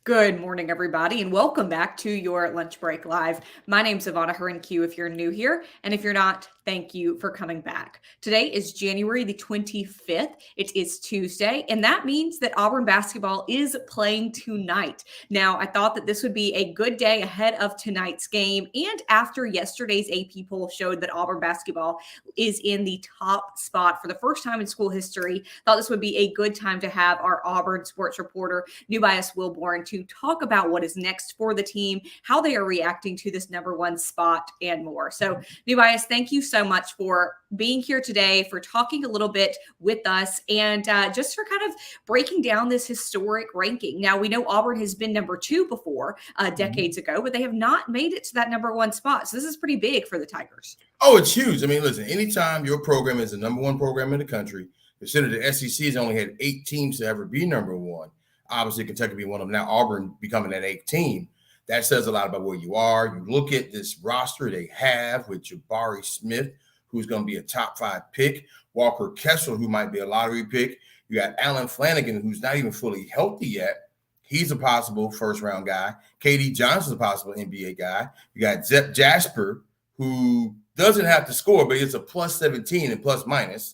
Good morning, everybody, and welcome back to your Lunch Break Live. My name's Ivana Herenque if you're new here, and if you're not, thank you for coming back. Today is January the 25th. It is Tuesday, and that means that Auburn basketball is playing tonight. Now, I thought that this would be a good day ahead of tonight's game, and after yesterday's AP poll showed that Auburn basketball is in the top spot for the first time in school history, thought this would be a good time to have our Auburn sports reporter, Nubyjas Wilborn, to talk about what is next for the team, how they are reacting to this number one spot, and more. So, Nubyjas, thank you so much for being here today, for talking a little bit with us, and just for kind of breaking down this historic ranking. Now, we know Auburn has been number two before decades ago, but they have not made it to that number one spot. So this is pretty big for the Tigers. Oh, it's huge. I mean, listen, anytime your program is the number one program in the country, consider the SEC has only had 8 teams to ever be number one. Obviously, Kentucky being one of them. Now, Auburn becoming that 8th team. That says a lot about where you are. You look at this roster they have with Jabari Smith, who's going to be a top 5 pick. Walker Kessler, who might be a lottery pick. You got Alan Flanagan, who's not even fully healthy yet. He's a possible first-round guy. KD Johnson's a possible NBA guy. You got Zep Jasper, who doesn't have to score, but it's a plus 17 and plus minus.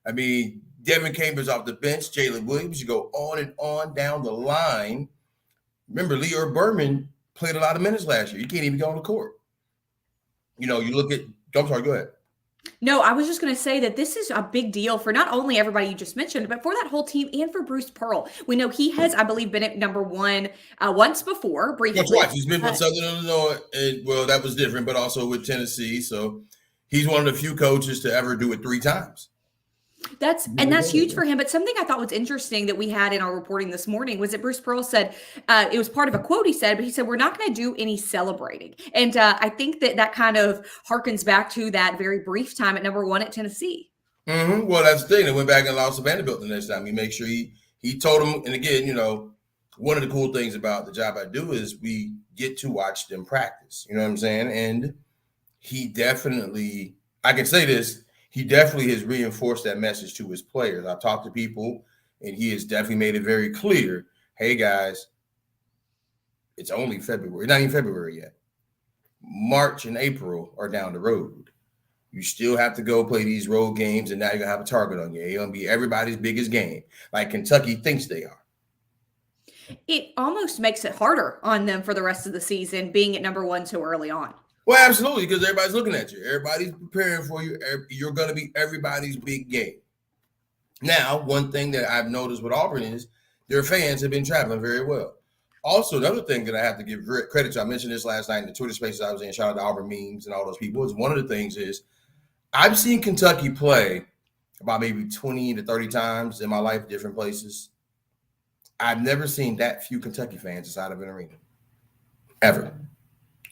I mean, Devin Cambridge off the bench, Jalen Williams. You go on and on down the line. Remember, Leo Berman played a lot of minutes last year. You can't even go on the court. You know, you look at – I'm sorry, go ahead. No, I was just going to say that this is a big deal for not only everybody you just mentioned, but for that whole team and for Bruce Pearl. We know he has, I believe, been at number one once before, briefly. That's right. He's been with Southern Illinois, and, well, that was different, but also with Tennessee. So he's one of the few coaches to ever do it 3 times. That's huge for him. But something I thought was interesting that we had in our reporting this morning was that Bruce Pearl said, it was part of a quote he said, but he said, we're not going to do any celebrating. And I think that kind of harkens back to that very brief time at number one at Tennessee. Mm-hmm. Well, that's the thing. They went back and lost to Vanderbilt the next time. He made sure he told them. And again, you know, one of the cool things about the job I do is we get to watch them practice. You know what I'm saying? And he definitely, I can say this, he definitely has reinforced that message to his players. I've talked to people, and he has definitely made it very clear, hey, guys, it's only February. Not even February yet. March and April are down the road. You still have to go play these road games, and now you're going to have a target on you. It's going to be everybody's biggest game, like Kentucky thinks they are. It almost makes it harder on them for the rest of the season, being at number one so early on. Well, absolutely, because everybody's looking at you. Everybody's preparing for you. You're going to be everybody's big game. Now, one thing that I've noticed with Auburn is their fans have been traveling very well. Also, another thing that I have to give credit to, I mentioned this last night in the Twitter spaces I was in, shout out to Auburn memes and all those people, is one of the things is I've seen Kentucky play about maybe 20 to 30 times in my life, different places. I've never seen that few Kentucky fans inside of an arena, ever.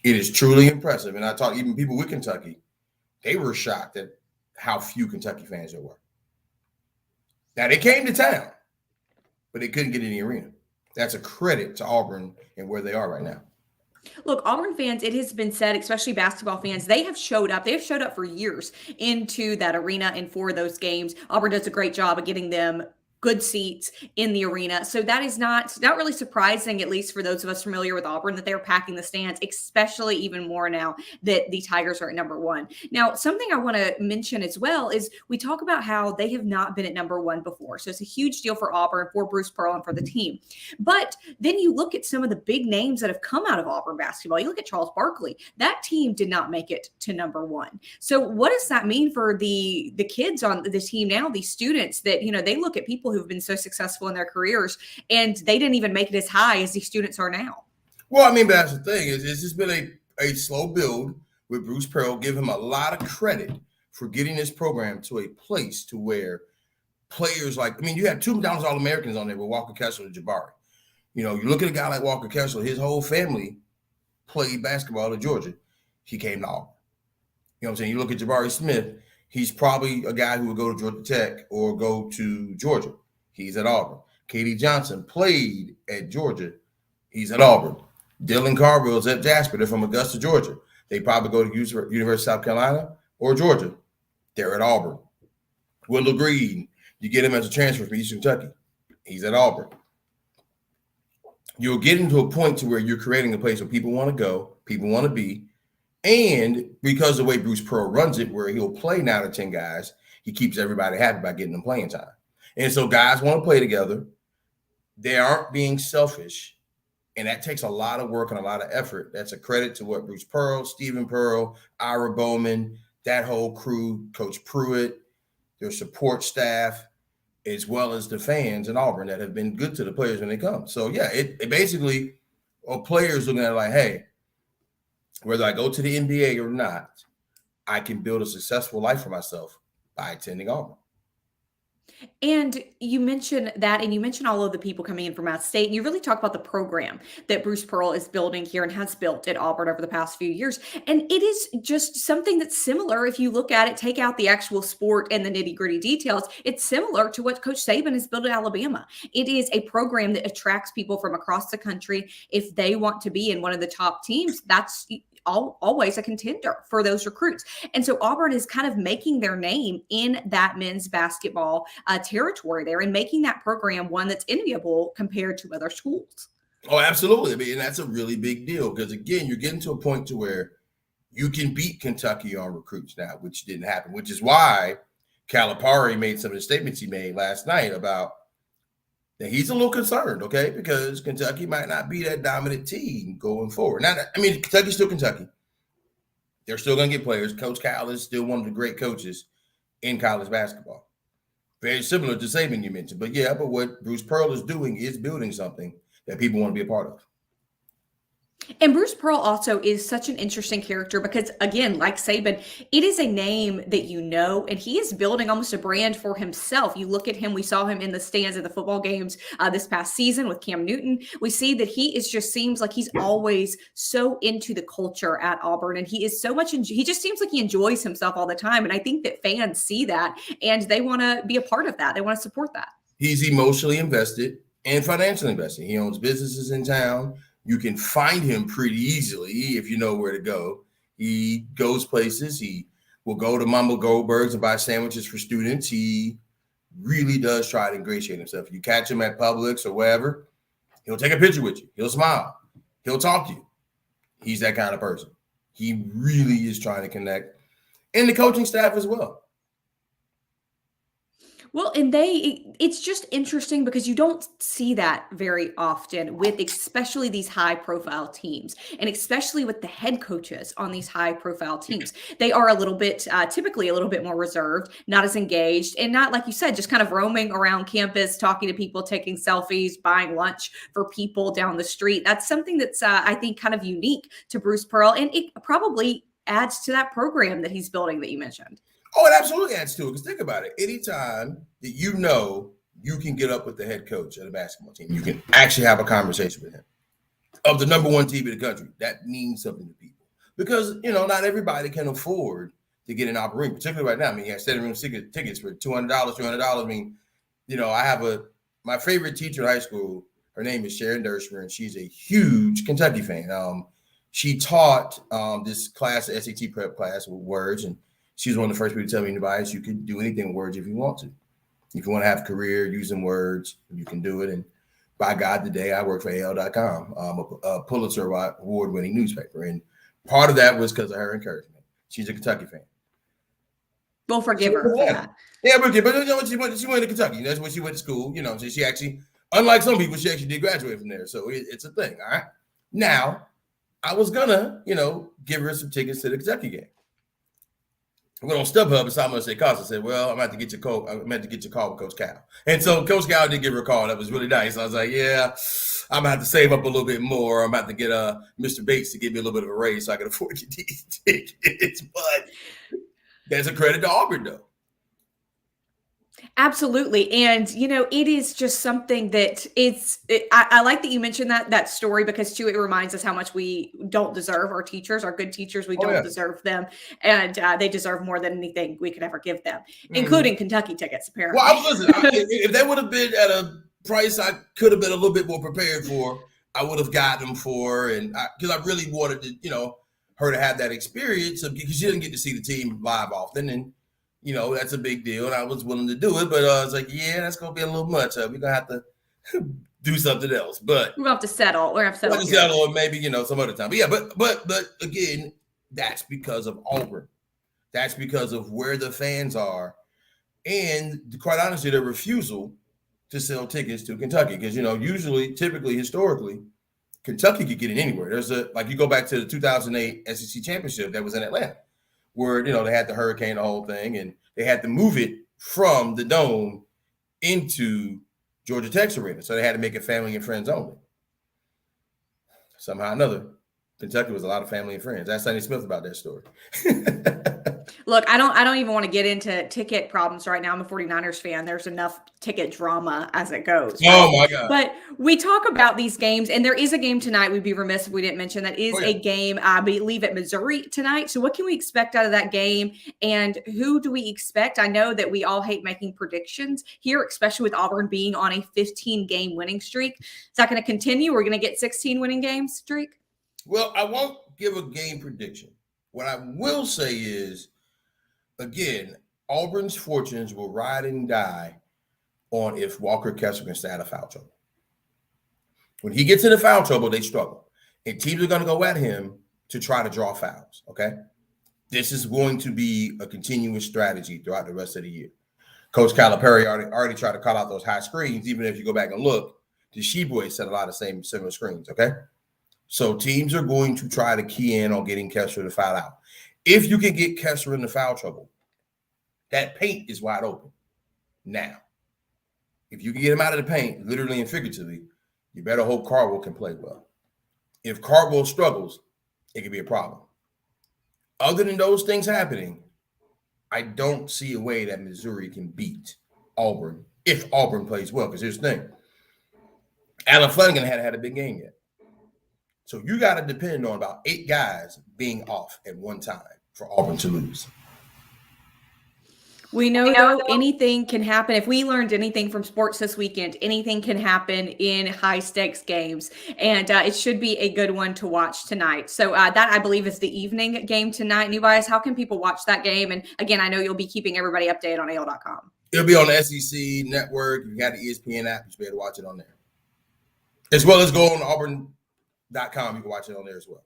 It is truly impressive. And I talked even people with Kentucky, they were shocked at how few Kentucky fans there were. Now, they came to town, but they couldn't get in the arena. That's a credit to Auburn and where they are right now. Look, Auburn fans, it has been said, especially basketball fans, they have showed up. They have showed up for years into that arena and for those games. Auburn does a great job of getting them good seats in the arena. So that is not really surprising, at least for those of us familiar with Auburn, that they're packing the stands, especially even more now that the Tigers are at number one. Now, something I want to mention as well is we talk about how they have not been at number one before. So it's a huge deal for Auburn, for Bruce Pearl, and for the team. But then you look at some of the big names that have come out of Auburn basketball. You look at Charles Barkley. That team did not make it to number one. So what does that mean for the kids on the team now, these students that, you know, they look at people who've been so successful in their careers and they didn't even make it as high as these students are now? Well, I mean, but that's the thing. It's just been a slow build with Bruce Pearl. Give him a lot of credit for getting this program to a place to where players like, I mean, you have 2 McDonald's All-Americans on there with Walker Kessler and Jabari. You know, you look at a guy like Walker Kessler, his whole family played basketball at Georgia. He came to Auburn. You know what I'm saying? You look at Jabari Smith, he's probably a guy who would go to Georgia Tech or go to Georgia. He's at Auburn. KD Johnson played at Georgia. He's at Auburn. Dylan Carville's at Jasper. They're from Augusta, Georgia. They probably go to University of South Carolina or Georgia. They're at Auburn. Wendell Green, you get him as a transfer from Eastern Kentucky. He's at Auburn. you're getting to a point to where you're creating a place where people want to go, people want to be. And because the way Bruce Pearl runs it, where he'll play 9 or 10 guys, he keeps everybody happy by getting them playing time. And so guys want to play together. They aren't being selfish. And that takes a lot of work and a lot of effort. That's a credit to what Bruce Pearl, Stephen Pearl, Ira Bowman, that whole crew, Coach Pruitt, their support staff, as well as the fans in Auburn that have been good to the players when they come. So, yeah, it basically, players looking at it like, hey, whether I go to the NBA or not, I can build a successful life for myself by attending Auburn. And you mentioned that, and you mentioned all of the people coming in from out of state, and you really talk about the program that Bruce Pearl is building here and has built at Auburn over the past few years. And it is just something that's similar. If you look at it, take out the actual sport and the nitty gritty details, it's similar to what Coach Saban has built at Alabama. It is a program that attracts people from across the country. If they want to be in one of the top teams, that's always a contender for those recruits. And so Auburn is kind of making their name in that men's basketball territory there and making that program one that's enviable compared to other schools. Oh, absolutely. I mean, and that's a really big deal because, again, you're getting to a point to where you can beat Kentucky on recruits now, which didn't happen, which is why Calipari made some of the statements he made last night about that he's a little concerned, okay, because Kentucky might not be that dominant team going forward. Now, I mean, Kentucky's still Kentucky. They're still going to get players. Coach Cal is still one of the great coaches in college basketball. Very similar to Saban you mentioned. But, yeah, but what Bruce Pearl is doing is building something that people want to be a part of. And Bruce Pearl also is such an interesting character because, again, like Saban, it is a name that you know, and he is building almost a brand for himself. You look at him, we saw him in the stands at the football games this past season with Cam Newton. We see that he is just seems like he's always so into the culture at Auburn, and he is so much, he just seems like he enjoys himself all the time. And I think that fans see that, and they want to be a part of that. They want to support that. He's emotionally invested and financially invested. He owns businesses in town. You can find him pretty easily if you know where to go. He goes places. He will go to Mama Goldberg's and buy sandwiches for students. He really does try to ingratiate himself. If you catch him at Publix or wherever, he'll take a picture with you. He'll smile. He'll talk to you. He's that kind of person. He really is trying to connect. And the coaching staff as well. Well, and it's just interesting because you don't see that very often with especially these high profile teams and especially with the head coaches on these high profile teams. They are a little bit, typically a little bit more reserved, not as engaged, and not, like you said, just kind of roaming around campus, talking to people, taking selfies, buying lunch for people down the street. That's something that's, I think, kind of unique to Bruce Pearl, and it probably adds to that program that he's building that you mentioned. Oh, it absolutely adds to it. Because think about it. Anytime that you know you can get up with the head coach of the basketball team, you can actually have a conversation with him of the number one team in the country. That means something to people. Because, you know, not everybody can afford to get an Auburn, particularly right now. I mean, you have standing room tickets for $200, $300. I mean, you know, I have my favorite teacher in high school. Her name is Sharon Dershmer, and she's a huge Kentucky fan. She taught this class, the SAT prep class with words, and she's one of the first people to tell me, Nubyjas, you can do anything with words if you want to. If you want to have a career using words, you can do it. And by God, today I work for AL.com, a Pulitzer award-winning newspaper. And part of that was because of her encouragement. She's a Kentucky fan. We'll forgive her for that. Yeah, but you know, she went to Kentucky. That's where she went to school. You know, so she actually, unlike some people, she actually did graduate from there. So it's a thing, all right? Now, I was going to, you know, give her some tickets to the Kentucky game. I went on StubHub and saw how much they cost. I said, well, I'm going to get your call. I'm going to get your call with Coach Cal. And so Coach Cal did give her a call. That was really nice. I was like, yeah, I'm going to have to save up a little bit more. I'm about to get Mr. Bates to give me a little bit of a raise so I can afford to get these tickets. But that's a credit to Auburn, though. Absolutely. And, you know, it is just something that I like that you mentioned that story because, too, it reminds us how much we don't deserve our teachers, our good teachers. We don't deserve them. And they deserve more than anything we could ever give them, including Kentucky tickets, apparently. Well, listen, if they would have been at a price I could have been a little bit more prepared for, I would have gotten them for. And because I really wanted to, you know, her to have that experience because she didn't get to see the team live often. And, you know, that's a big deal. And I was willing to do it. But I was like, yeah, that's going to be a little much. We're going to have to do something else. But we're going to have to settle. We're going to have to settle or maybe, some other time. But yeah, but again, that's because of Auburn. That's because of where the fans are. And quite honestly, their refusal to sell tickets to Kentucky. Because, usually, typically, historically, Kentucky could get in anywhere. There's you go back to the 2008 SEC championship that was in Atlanta, where, they had the hurricane, the whole thing, and they had to move it from the Dome into Georgia Tech's arena. So they had to make it family and friends only. Somehow or another, Kentucky was a lot of family and friends. Ask Sonny Smith about that story. Look, I don't even want to get into ticket problems right now. I'm a 49ers fan. There's enough ticket drama as it goes. Right? Oh my God. But we talk about these games, and there is a game tonight. We'd be remiss if we didn't mention that is a game, I believe, at Missouri tonight. So what can we expect out of that game? And who do we expect? I know that we all hate making predictions here, especially with Auburn being on a 15-game winning streak. Is that going to continue? We're going to get 16 winning games streak? Well, I won't give a game prediction. What I will say is, again, Auburn's fortunes will ride and die on if Walker Kessler can stay out of foul trouble. When he gets into foul trouble, they struggle. And teams are going to go at him to try to draw fouls, okay? This is going to be a continuous strategy throughout the rest of the year. Coach Calipari already tried to call out those high screens. Even if you go back and look, the Sheboy set a lot of similar screens, okay? So teams are going to try to key in on getting Kessler to foul out. If you can get Kessler into foul trouble, that paint is wide open. Now, if you can get him out of the paint, literally and figuratively, you better hope Cardwell can play well. If Cardwell struggles, it could be a problem. Other than those things happening, I don't see a way that Missouri can beat Auburn if Auburn plays well. Because here's the thing. Alan Flanagan hadn't had a big game yet. So you got to depend on about 8 guys being off at one time for Auburn to lose. We know, though, anything can happen. If we learned anything from sports this weekend, anything can happen in high-stakes games. And it should be a good one to watch tonight. So that, I believe, is the evening game tonight. Nubyjas, how can people watch that game? And, again, I know you'll be keeping everybody updated on AL.com. It'll be on the SEC network. If you got the ESPN app, you should be able to watch it on there. As well as go on Auburn.com. You can watch it on there as well.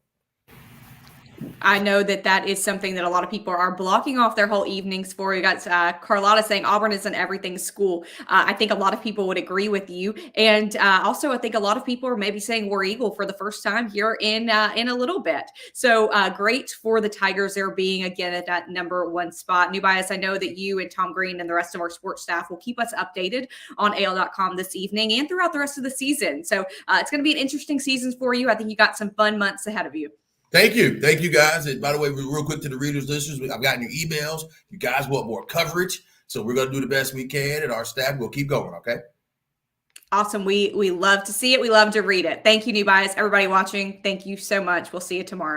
I know that is something that a lot of people are blocking off their whole evenings for. You got Carlotta saying Auburn is an everything school. I think a lot of people would agree with you. And also, I think a lot of people are maybe saying War Eagle for the first time here in a little bit. So great for the Tigers. They're being, again, at that number 1 spot. Nubyjas, I know that you and Tom Green and the rest of our sports staff will keep us updated on AL.com this evening and throughout the rest of the season. So it's going to be an interesting season for you. I think you got some fun months ahead of you. Thank you, guys. And by the way, real quick to the readers, listeners, I've gotten your emails. You guys want more coverage, so we're going to do the best we can, and our staff will keep going. Okay. Awesome. We love to see it. We love to read it. Thank you, Nubyjas. Everybody watching, thank you so much. We'll see you tomorrow.